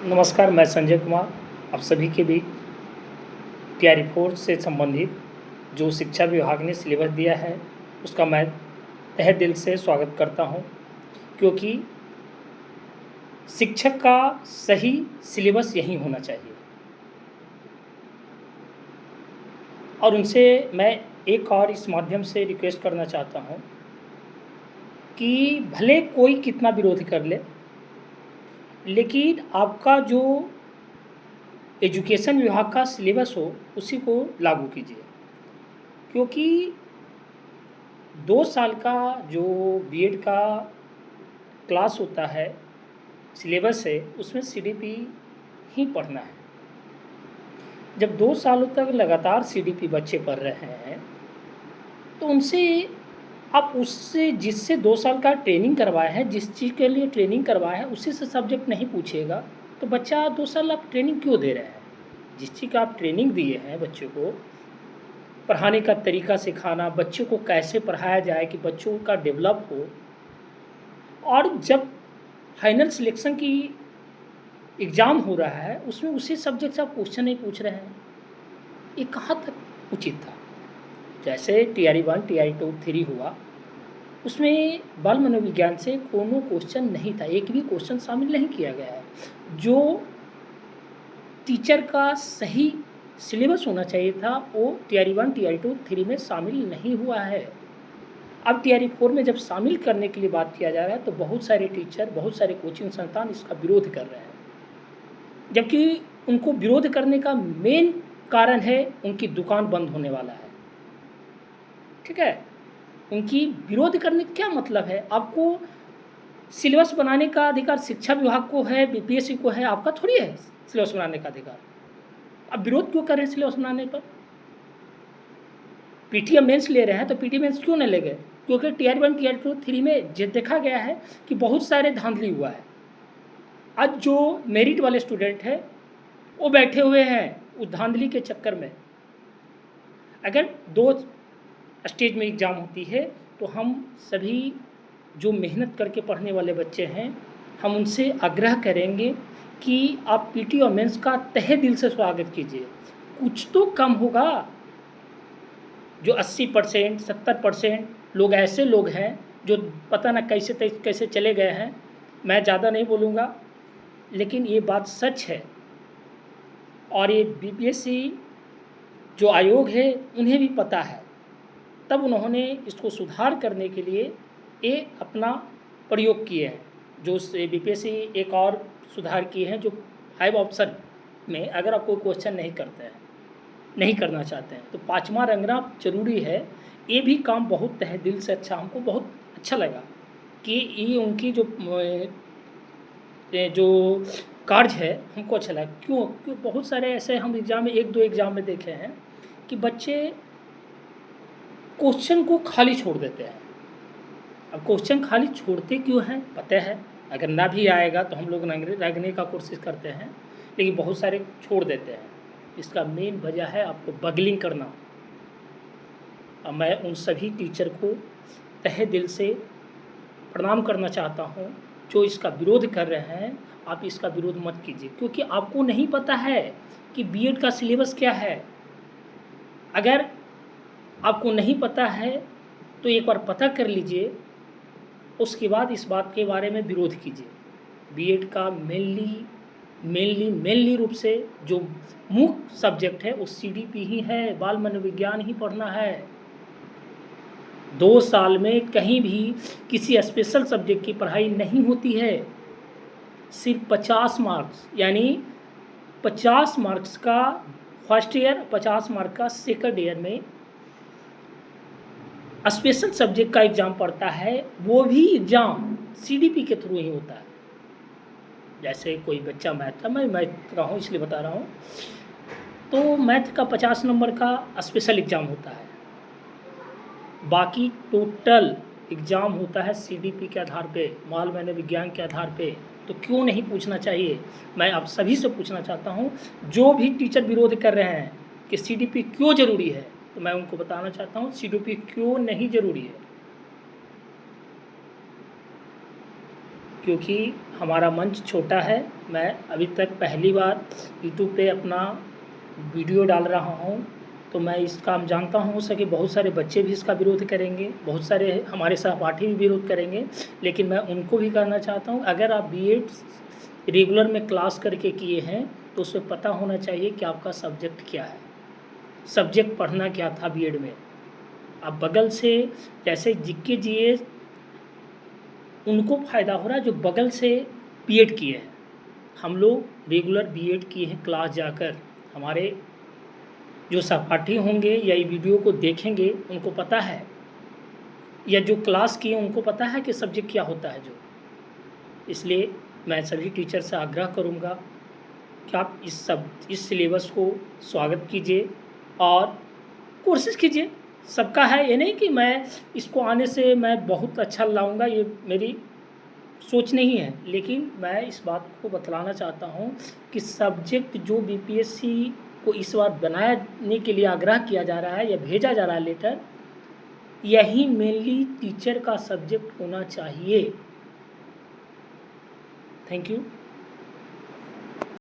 नमस्कार, मैं संजय कुमार आप सभी के बीच तैयारी फोर्स से संबंधित जो शिक्षा विभाग ने सिलेबस दिया है उसका मैं तहे दिल से स्वागत करता हूं, क्योंकि शिक्षक का सही सिलेबस यही होना चाहिए। और उनसे मैं एक और इस माध्यम से रिक्वेस्ट करना चाहता हूं कि भले कोई कितना विरोध कर ले, लेकिन आपका जो एजुकेशन विभाग का सिलेबस हो उसी को लागू कीजिए, क्योंकि 2 साल का जो बीएड का क्लास होता है, सिलेबस है, उसमें सीडीपी ही पढ़ना है। जब 2 सालों तक लगातार सीडीपी बच्चे पढ़ रहे हैं, तो उनसे आप उससे जिससे 2 साल का ट्रेनिंग करवाए हैं, जिस चीज़ के लिए ट्रेनिंग करवाए हैं, उसी से सब्जेक्ट नहीं पूछिएगा, तो बच्चा 2 साल आप ट्रेनिंग क्यों दे रहे हैं? जिस चीज़ का आप ट्रेनिंग दिए हैं बच्चों को, पढ़ाने का तरीका सिखाना, बच्चों को कैसे पढ़ाया जाए कि बच्चों का डेवलप हो, और जब फाइनल सिलेक्शन की एग्ज़ाम हो रहा है उसमें उसी सब्जेक्ट से आप क्वेश्चन नहीं पूछ रहे हैं, ये कहाँ तक उचित था? जैसे टीआरई 1 टीआरई 2 3 हुआ, उसमें बाल मनोविज्ञान से कोनो क्वेश्चन नहीं था, एक भी क्वेश्चन शामिल नहीं किया गया है। जो टीचर का सही सिलेबस होना चाहिए था वो टीआरई 1 टीआरई 2 3 में शामिल नहीं हुआ है। अब टीआरई 4 में जब शामिल करने के लिए बात किया जा रहा है तो बहुत सारे टीचर, बहुत सारे कोचिंग संस्थान इसका विरोध कर रहे हैं, जबकि उनको विरोध करने का मेन कारण है उनकी दुकान बंद होने वाला है। ठीक है, उनकी विरोध करने का क्या मतलब है? आपको सिलेबस बनाने का अधिकार शिक्षा विभाग को है, बीपीएससी को है, आपका थोड़ी है सिलेबस बनाने का अधिकार। अब विरोध क्यों कर रहे हैं सिलेबस बनाने पर? पीटीएम मेंस ले रहे हैं तो पीटी मेंस क्यों नहीं ले गए? क्योंकि टीआर 1 टीआर 2 3 में देखा गया है कि बहुत सारे धांधली हुआ है। आज जो मेरिट वाले स्टूडेंट हैं वो बैठे हुए हैं उस धांधली के चक्कर में। अगर 2 स्टेज में एग्ज़ाम होती है तो हम सभी जो मेहनत करके पढ़ने वाले बच्चे हैं, हम उनसे आग्रह करेंगे कि आप पीटी और मेंस का तहे दिल से स्वागत कीजिए। कुछ तो कम होगा। जो 80% 70% लोग ऐसे लोग हैं जो पता ना कैसे चले गए हैं। मैं ज़्यादा नहीं बोलूँगा, लेकिन ये बात सच है। और ये बीपीएससी जो आयोग है उन्हें भी पता है, तब उन्होंने इसको सुधार करने के लिए ये अपना प्रयोग किए हैं। जो बीपीएससी एक और सुधार किए हैं, जो 5 ऑप्शन में अगर आप कोई क्वेश्चन नहीं करते हैं, नहीं करना चाहते हैं, तो 5वां रंगना ज़रूरी है। ये भी काम बहुत तहे दिल से अच्छा, हमको बहुत अच्छा लगा कि ये उनकी जो कार्य है हमको अच्छा लगा। क्यों बहुत सारे ऐसे हम एग्ज़ाम में 1-2 एग्ज़ाम में देखे हैं कि बच्चे क्वेश्चन को खाली छोड़ देते हैं। अब क्वेश्चन खाली छोड़ते क्यों हैं पता है, अगर ना भी आएगा तो हम लोग रंगने का कोशिश करते हैं, लेकिन बहुत सारे छोड़ देते हैं। इसका मेन वजह है आपको बगलिंग करना। अब मैं उन सभी टीचर को तहे दिल से प्रणाम करना चाहता हूँ जो इसका विरोध कर रहे हैं। आप इसका विरोध मत कीजिए, क्योंकि आपको नहीं पता है कि बीएड का सिलेबस क्या है। अगर आपको नहीं पता है तो एक बार पता कर लीजिए, उसके बाद इस बात के बारे में विरोध कीजिए। बीएड का मेनली रूप से जो मुख्य सब्जेक्ट है वो सीडीपी ही है, बाल मनोविज्ञान ही पढ़ना है। 2 साल में कहीं भी किसी स्पेशल सब्जेक्ट की पढ़ाई नहीं होती है। सिर्फ 50 मार्क्स, यानी 50 मार्क्स का फर्स्ट ईयर, 50 मार्क का सेकंड ईयर में स्पेशल सब्जेक्ट का एग्ज़ाम पड़ता है। वो भी एग्ज़ाम सीडीपी के थ्रू ही होता है। जैसे कोई बच्चा मैथ का, मैं मैथ का हूँ इसलिए बता रहा हूँ, तो मैथ का 50 नंबर का स्पेशल एग्ज़ाम होता है। बाकी टोटल एग्ज़ाम होता है सीडीपी के आधार पे, बाल मनोविज्ञान के आधार पे। तो क्यों नहीं पूछना चाहिए? मैं आप सभी से पूछना चाहता हूँ, जो भी टीचर विरोध कर रहे हैं कि सीडीपी क्यों ज़रूरी है, तो मैं उनको बताना चाहता हूँ सीडीपी क्यों नहीं ज़रूरी है। क्योंकि हमारा मंच छोटा है। मैं अभी तक पहली बार यूट्यूब पे अपना वीडियो डाल रहा हूँ, तो मैं इसका हम जानता हूँ हो सके बहुत सारे बच्चे भी इसका विरोध करेंगे, बहुत सारे हमारे सहपाठी भी विरोध करेंगे, लेकिन मैं उनको भी कहना चाहता हूँ, अगर आप बीएड रेगुलर में क्लास करके किए हैं तो उसमें पता होना चाहिए कि आपका सब्जेक्ट क्या है, सब्जेक्ट पढ़ना क्या था बीएड में। आप बगल से जैसे जीके जीए उनको फ़ायदा हो रहा है जो बगल से बीएड किए हैं। हम लोग रेगुलर बीएड किए हैं क्लास जाकर। हमारे जो सहपाठी होंगे या ये वीडियो को देखेंगे उनको पता है, या जो क्लास किए उनको पता है कि सब्जेक्ट क्या होता है जो। इसलिए मैं सभी टीचर से आग्रह करूँगा कि आप इस सिलेबस को स्वागत कीजिए और कोशिश कीजिए। सबका है, ये नहीं कि मैं इसको आने से मैं बहुत अच्छा लाऊंगा, ये मेरी सोच नहीं है, लेकिन मैं इस बात को बतलाना चाहता हूँ कि सब्जेक्ट जो बीपीएससी को इस बार बनाने के लिए आग्रह किया जा रहा है या भेजा जा रहा है लेटर, यही मेनली टीचर का सब्जेक्ट होना चाहिए। Thank you.